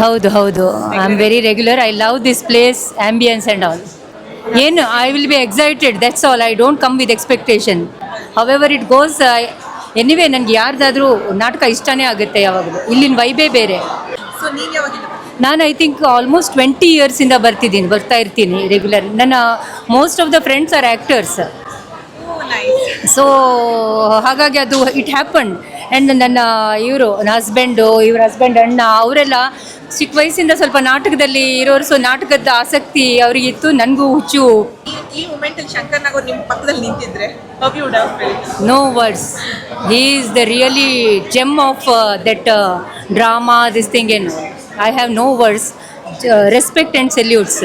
ಹೌದು ಹೌದು, I am very regular. I love this place, ambience and all. ಏನು, I will be excited, that's all. I don't come with expectation. However it goes, anyway ನನಗೆ ಯಾರ್ದಾದ್ರೂ ನಾಟಕ ಇಷ್ಟನೇ ಆಗುತ್ತೆ ಯಾವಾಗಲೂ. ಇಲ್ಲಿನ ವೈಬೇ ಬೇರೆ. ಸೊ ನೀವು ಯಾವಾಗಿಂದ ನಾನು ಐ ಥಿಂಕ್ ಆಲ್ಮೋಸ್ಟ್ 20 ಇಯರ್ಸಿಂದ ಬರ್ತಾ ಇರ್ತೀನಿ ರೆಗ್ಯುಲರ್. ನನ್ನ most of the friends are actors. Nice. So ಹಾಗಾಗಿ ಅದು ಇಟ್ ಹ್ಯಾಪನ್. ಆ್ಯಂಡ್ ನನ್ನ ನನ್ನ ಹಸ್ಬೆಂಡ್ ಅಣ್ಣ ಅವರೆಲ್ಲ ಚಿಕ್ಕ ವಯಸ್ಸಿಂದ ಸ್ವಲ್ಪ ನಾಟಕದಲ್ಲಿ ಇರೋರು. ಸೊ ನಾಟಕದ ಆಸಕ್ತಿ ಅವರಿಗಿತ್ತು, ನನಗೂ ಹುಚ್ಚು. ಈ ಮೂಮೆಂಟ್ ಅಲ್ಲಿ ಶಂಕರ್ ನಾಗ್ ಅವ್ರು ನಿಮ್ಮ ಪಕ್ಕದಲ್ಲಿ ನಿಂತಿದ್ರೆ how you would have felt? No words. He is the really gem of that drama, this thing. ಏನು, I have no words. Respect and salutes.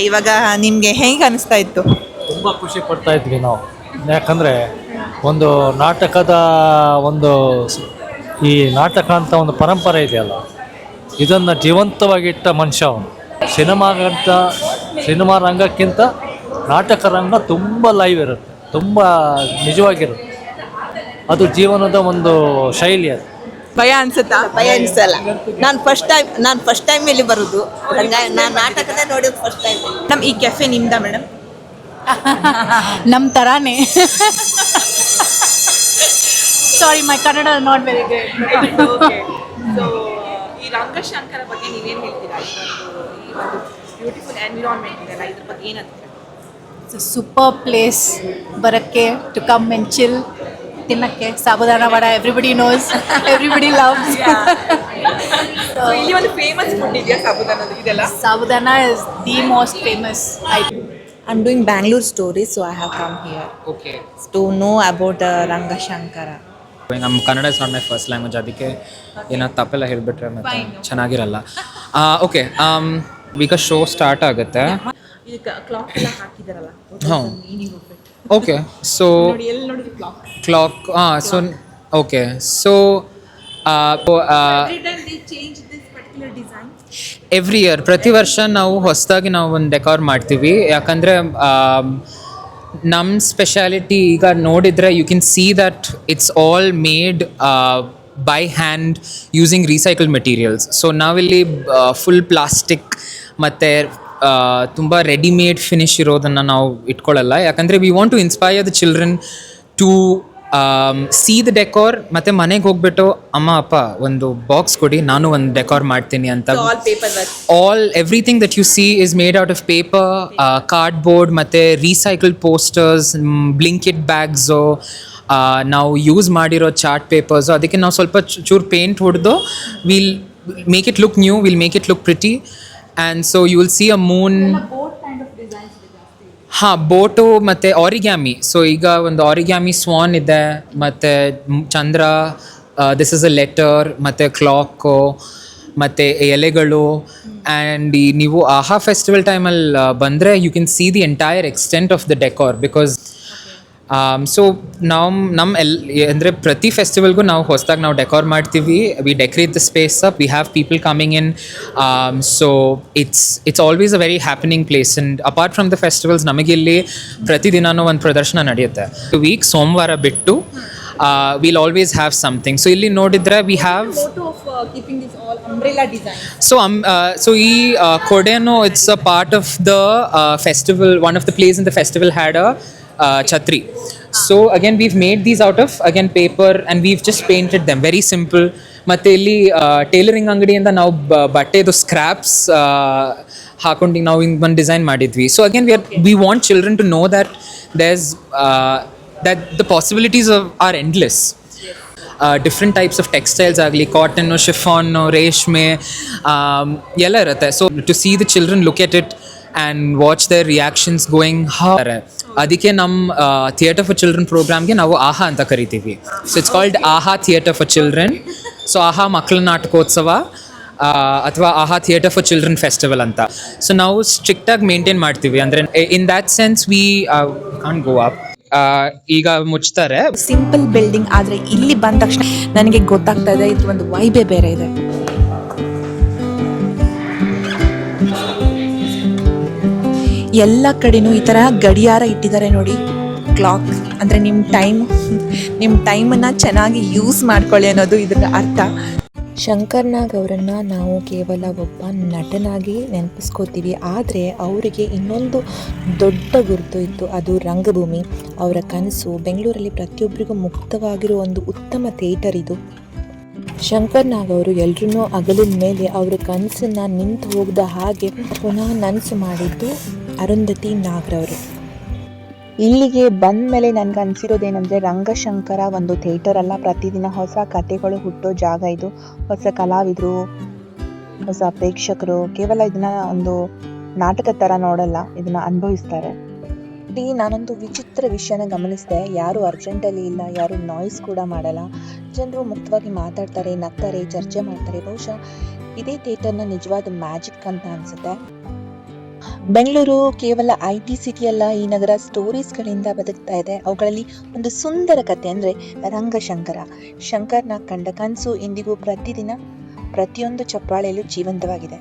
ಇವಾಗ ನಿಮ್ಗೆ ಹೇಗೆ ಅನಿಸ್ತಾ ಇತ್ತು? ತುಂಬ ಖುಷಿ ಪಡ್ತಾ ಇದ್ವಿ ನಾವು. ಯಾಕಂದರೆ ಒಂದು ನಾಟಕದ ಒಂದು ಈ ನಾಟಕ ಅಂತ ಒಂದು ಪರಂಪರೆ ಇದೆಯಲ್ಲ, ಇದನ್ನು ಜೀವಂತವಾಗಿಟ್ಟ ಮನುಷ್ಯ ಅವನು. ಸಿನಿಮಾ ರಂಗಕ್ಕಿಂತ ನಾಟಕ ರಂಗ ತುಂಬ ಲೈವ್ ಇರುತ್ತೆ, ತುಂಬ ನಿಜವಾಗಿರುತ್ತೆ. ಅದು ಜೀವನದ ಒಂದು ಶೈಲಿ. ಅದು ಭಯ ಅನ್ಸುತ್ತಾ? ಭಯ ಅನಿಸಲ್ಲ. ನಾನು ಫಸ್ಟ್ ಟೈಮ್ ಇಲ್ಲಿ ಬರೋದು. ನಾನು ನಾಟಕನೇ ನೋಡೋದು ಫಸ್ಟ್ ಟೈಮ್. ನಮ್ಮ ಈ ಕೆಫೆ ನಿಮ್ದ ಮೇಡಮ್? ನಮ್ಮ ಥರಾನೇ. Sorry, my Kannada not very good. So ಈ ರಂಗಶಂಕರ ಬಗ್ಗೆ ನೀವೇನು ಹೇಳ್ತೀರಾ? ಈ ಒಂದು ಬ್ಯೂಟಿಫುಲ್ ಎನ್ವಿರಾನ್ಮೆಂಟ್ ಇದೆಲ್ಲ, ಇದ್ರ ಬಗ್ಗೆ ಏನಂತೀರಾ? ಇಟ್ಸ್ ಅ ಸೂಪರ್ ಪ್ಲೇಸ್ ಬರೋಕ್ಕೆ, ಟು ಕಮ್ ಆ್ಯಂಡ್ ಚಿಲ್. ತಿನ್ನಕ್ಕೆ sabudana vada, everybody knows, everybody loves. So ಇಲ್ಲಿ ಒಂದು ಫೇಮಸ್ ಫುಡ್ ಇದೆಯಾ ಸಾಬುದಾನದ? ಇದೆಲ್ಲ sabudana is the most famous item. I'm doing Bangalore stories, so I have come here okay. to know about Ranga Shankara. ನಮ್ಮ Kannada is not my first language, ಅದಕ್ಕೆ ಏನೋ ತಪ್ಪೆಲ್ಲ ಹೇಳಿಬಿಟ್ರೆ ಮತ್ತೆ ಚೆನ್ನಾಗಿರಲ್ಲ. ಓಕೆ, ಈಗ ಶೋ ಸ್ಟಾರ್ಟ್ ಆಗುತ್ತೆ. ಈಗ ಕ್ಲಾಕ್ ಎಲ್ಲ ಹಾಕಿದಾರಲ್ಲ, ಹಾಂ, ಓಕೆ. ಸೊ ನೋಡಿ ಎಲ್ಲಿ ನೋಡಿದ್ರು clock, so okay. So every time they change this particular design. Every year, ಪ್ರತಿ ವರ್ಷ ನಾವು ಹೊಸದಾಗಿ ನಾವು ಒಂದು ಡೆಕೋರ್ ಮಾಡ್ತೀವಿ. ಯಾಕಂದರೆ ನಮ್ಮ ಸ್ಪೆಷಾಲಿಟಿ ಈಗ ನೋಡಿದರೆ you can see that it's all made by hand using recycled materials. So ನಾವಿಲ್ಲಿ ಫುಲ್ ಪ್ಲಾಸ್ಟಿಕ್ ಮತ್ತು ತುಂಬ ರೆಡಿಮೇಡ್ ಫಿನಿಶ್ ಇರೋದನ್ನು ನಾವು ಇಟ್ಕೊಳ್ಳಲ್ಲ. ಯಾಕಂದರೆ we want to inspire the children to see the decor. ಮತ್ತು ಮನೆಗೆ ಹೋಗ್ಬಿಟ್ಟು ಅಮ್ಮ ಅಪ್ಪ ಒಂದು ಬಾಕ್ಸ್ ಕೊಡಿ, ನಾನು ಒಂದು ಡೆಕೋರ್ ಮಾಡ್ತೀನಿ ಅಂತ. Everything that you see is made out of paper, cardboard ಮತ್ತು ರೀಸೈಕಲ್ಡ್ ಪೋಸ್ಟರ್ಸ್, ಬ್ಲಿಂಕೆಟ್ ಬ್ಯಾಗ್ಸು, ನಾವು ಯೂಸ್ ಮಾಡಿರೋ ಚಾರ್ಟ್ ಪೇಪರ್ಸು. ಅದಕ್ಕೆ ನಾವು ಸ್ವಲ್ಪ ಚೂರು ಪೇಂಟ್ ಹೊಡೆದು will make it look new, will make it look pretty. And so you will see a moon. ಹಾಂ, boat ಮತ್ತು ಆರಿಗ್ಯಾಮಿ. ಸೊ ಈಗ ಒಂದು ಆರಿಗ್ಯಾಮಿ ಸ್ವಾನ್ ಇದೆ, ಮತ್ತು ಚಂದ್ರ, ದಿಸ್ ಇಸ್ ಅ ಲೆಟರ್, ಮತ್ತು ಕ್ಲಾಕು, ಮತ್ತು ಎಲೆಗಳು. ಆ್ಯಂಡ್ ಈ ನೀವು ಆಹಾ ಫೆಸ್ಟಿವಲ್ ಟೈಮಲ್ಲಿ ಬಂದರೆ you can see the entire extent of the decor. Because so ಅಂದರೆ ಪ್ರತಿ ಫೆಸ್ಟಿವಲ್ಗೂ ನಾವು ಹೊಸದಾಗಿ ನಾವು ಡೆಕೋರ್ ಮಾಡ್ತೀವಿ. We decorate the space up, we have people coming in. So it's always a very happening place. And apart from the festivals, ನಮಗಿಲ್ಲಿ ಪ್ರತಿದಿನವೂ ಒಂದು ಪ್ರದರ್ಶನ ನಡೆಯುತ್ತೆ. ವೀಕ್ ಸೋಮವಾರ ಬಿಟ್ಟು will always have something. So ಇಲ್ಲಿ ನೋಡಿದರೆ ವಿ ಹ್ಯಾವ್ ಸೊ ಈ ಕೊಡೆನೋ it's a part of the festival. One of the place in the festival had a chhatri. So again we've made these out of paper and we've just painted them, very simple. ಮತ್ತೆ ಇಲ್ಲಿ tailoring ಅಂಗಡಿಯಿಂದ ನಾವು ಬಟ್ಟೆದು ಸ್ಕ್ರಾಪ್ಸ್ ಹಾಕೊಂಡು ನಾವು ಹಿಂಗೆ ಒಂದು design ಮಾಡಿದ್ವಿ. So again we want children to know that there's that the possibilities are endless. Different types of textiles ಆಗಲಿ, ಕಾಟನ್ನು, ಶಿಫಾನು, ರೇಷ್ಮೆ ಎಲ್ಲ ಇರುತ್ತೆ. So to see the children look at it and watch the reactions going. ಅದಕ್ಕೆ ನಮ್ಮ theatre for children ಪ್ರೋಗ್ರಾಮ್ಗೆ ನಾವು ಆಹಾ ಅಂತ ಕರಿತೀವಿ. So it's called Aha theatre for children. So Aha ಮಕ್ಕಳ ನಾಟಕೋತ್ಸವ ಅಥವಾ Aha theatre for children festival ಅಂತ. ಸೊ ನಾವು ಸ್ಟ್ರಿಕ್ಟಾಗಿ ಮೇಂಟೈನ್ ಮಾಡ್ತೀವಿ. ಅಂದರೆ in that sense we can go up. ಈಗ ಮುಚ್ತಾರೆ. ಸಿಂಪಲ್ ಬಿಲ್ಡಿಂಗ್, ಆದರೆ ಇಲ್ಲಿ ಬಂದ ತಕ್ಷಣ ನನಗೆ ಗೊತ್ತಾಗ್ತಾ ಇದೆ ಇದು ಒಂದು ವೈಬೇ ಬೇರೆ ಇದೆ. ಎಲ್ಲ ಕಡೆನೂ ಈ ಥರ ಗಡಿಯಾರ ಇಟ್ಟಿದ್ದಾರೆ ನೋಡಿ, ಕ್ಲಾಕ್. ಅಂದರೆ ನಿಮ್ಮ ಟೈಮನ್ನು ಚೆನ್ನಾಗಿ ಯೂಸ್ ಮಾಡ್ಕೊಳ್ಳಿ ಅನ್ನೋದು ಇದರ ಅರ್ಥ. ಶಂಕರ್ ನಾಗ್ ಅವರನ್ನು ನಾವು ಕೇವಲ ಒಬ್ಬ ನಟನಾಗಿ ನೆನಪಿಸ್ಕೋತೀವಿ, ಆದರೆ ಅವರಿಗೆ ಇನ್ನೊಂದು ದೊಡ್ಡ ಗುರುತು ಇತ್ತು, ಅದು ರಂಗಭೂಮಿ. ಅವರ ಕನಸು ಬೆಂಗಳೂರಲ್ಲಿ ಪ್ರತಿಯೊಬ್ಬರಿಗೂ ಮುಕ್ತವಾಗಿರೋ ಒಂದು ಉತ್ತಮ ಥಿಯೇಟರ್ ಇದು. ಶಂಕರ್ ನಾಗ್ ಅವರು ಎಲ್ರೂ ಅಗಲಿದ ಮೇಲೆ ಅವರ ಕನಸನ್ನು ನಿಂತು ಹೋಗದ ಹಾಗೆ ಪುನಃ ನನಸು ಮಾಡಿದ್ದು ಅರುಂಧತಿ ನಾಗ್ರವರು. ಇಲ್ಲಿಗೆ ಬಂದ ಮೇಲೆ ನನಗೆ ಅನಿಸಿರೋದೇನೆಂದರೆ, ರಂಗಶಂಕರ ಒಂದು ಥಿಯೇಟರ್ ಅಲ್ಲ, ಪ್ರತಿದಿನ ಹೊಸ ಕಥೆಗಳು ಹುಟ್ಟೋ ಜಾಗ ಇದು. ಹೊಸ ಕಲಾವಿದರು, ಹೊಸ ಪ್ರೇಕ್ಷಕರು ಕೇವಲ ಇದನ್ನ ಒಂದು ನಾಟಕ ಥರ ನೋಡಲ್ಲ, ಇದನ್ನ ಅನುಭವಿಸ್ತಾರೆ. ಇಲ್ಲಿ ನಾನೊಂದು ವಿಚಿತ್ರ ವಿಷಯನ ಗಮನಿಸಿದೆ, ಯಾರು ಅರ್ಜೆಂಟಲ್ಲಿ ಇಲ್ಲ, ಯಾರು ನಾಯ್ಸ್ ಕೂಡ ಮಾಡಲ್ಲ, ಜನರು ಮುಕ್ತವಾಗಿ ಮಾತಾಡ್ತಾರೆ, ನಗ್ತಾರೆ, ಚರ್ಚೆ ಮಾಡ್ತಾರೆ. ಬಹುಶಃ ಇದೇ ಥಿಯೇಟರ್ನ ನಿಜವಾದ ಮ್ಯಾಜಿಕ್ ಅಂತ ಅನಿಸುತ್ತೆ. ಬೆಂಗಳೂರು ಕೇವಲ IT ಸಿಟಿ ಅಲ್ಲ, ಈ ನಗರ ಸ್ಟೋರೀಸ್ಗಳಿಂದ ಬದುಕ್ತಾ ಇದೆ. ಅವುಗಳಲ್ಲಿ ಒಂದು ಸುಂದರ ಕಥೆ ಅಂದರೆ ರಂಗಶಂಕರ. ಶಂಕರ್ ನಾಗ್ ಕಂಡ ಕನಸು ಇಂದಿಗೂ ಪ್ರತಿದಿನ ಪ್ರತಿಯೊಂದು ಚಪ್ಪಾಳೆಯಲ್ಲೂ ಜೀವಂತವಾಗಿದೆ.